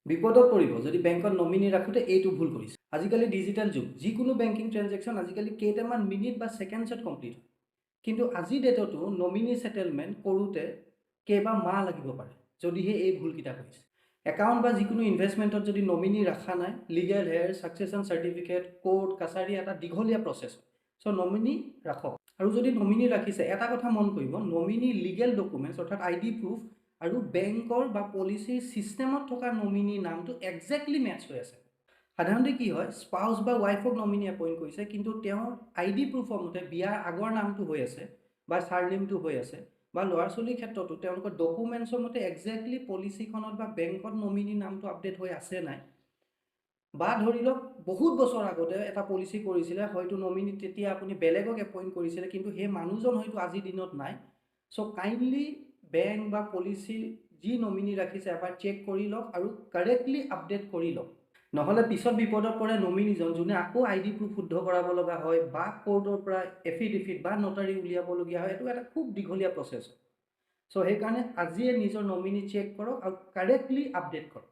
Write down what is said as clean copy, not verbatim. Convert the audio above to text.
বিপদত পৰিব যদি বেংকত নমিনি ৰাখোঁতে এইটো ভুল কৰিছে। আজিকালি ডিজিটেল যুগ, যিকোনো বেংকিং ট্ৰেঞ্জেকশ্যন আজিকালি কেইটামান মিনিট বা ছেকেণ্ডছত কমপ্লিট হয়। কিন্তু আজিৰ ডেটতো নমিনি ছেটেলমেণ্ট কৰোঁতে কেইবা মাহ লাগিব পাৰে, যদিহে এই ভুলকেইটা কৰিছে। একাউণ্ট বা যিকোনো ইনভেষ্টমেণ্টত যদি নমিনি ৰখা নাই, লিগেল হেয়াৰ, ছাকচেছন চাৰ্টিফিকেট, কোৰ্ট, কাছাৰী এটা দীঘলীয়া প্ৰচেছ। চ' নমিনি ৰাখক। আৰু যদি নমিনি ৰাখিছে, এটা কথা মন কৰিব, নমিনি লিগেল ডকুমেণ্টছ অৰ্থাৎ ID প্ৰুফ আৰু বেংকৰ বা পলিচিৰ ছিষ্টেমত থকা নমিনি নামটো একজেক্টলি মেটচ হৈ আছে। সাধাৰণতে কি হয়, স্পাউছ বা ৱাইফক নমিনি এপইণ্ট কৰিছে, কিন্তু তেওঁৰ ID প্ৰুফৰ মতে বিয়াৰ আগৰ নামটো হৈ আছে বা ছাৰনেমটো হৈ আছে, বা ল'ৰা ছোৱালীৰ ক্ষেত্ৰতো তেওঁলোকৰ ডকুমেণ্টছৰ মতে একজেক্টলি পলিচিখনত বা বেংকত নমিনি নামটো আপডেট হৈ আছে নাই, বা ধৰি লওক বহুত বছৰ আগতে এটা পলিচি কৰিছিলে, হয়তো নমিনি তেতিয়া আপুনি বেলেগক এপইণ্ট কৰিছিলে, কিন্তু সেই মানুহজন হয়তো আজিৰ দিনত নাই। চ' কাইণ্ডলি বেংক বা পলিচি যি নমিনি ৰাখিছে এবাৰ চেক কৰি লওক আৰু কাৰেক্টলি আপডেট কৰি লওক। নহ'লে পিছত বিপদত পৰে নমিনিজন, যোনে আকৌ ID প্ৰুফ শুদ্ধ কৰাব লগা হয় বা কোৰ্টৰ পৰা এফিডেভিট বা নটাৰী উলিয়াবলগীয়া হয়। এইটো এটা খুব দীঘলীয়া প্ৰচেছ। চ' সেইকাৰণে আজিয়ে নিজৰ নমিনি চেক কৰক আৰু কাৰেক্টলি আপডেট কৰক।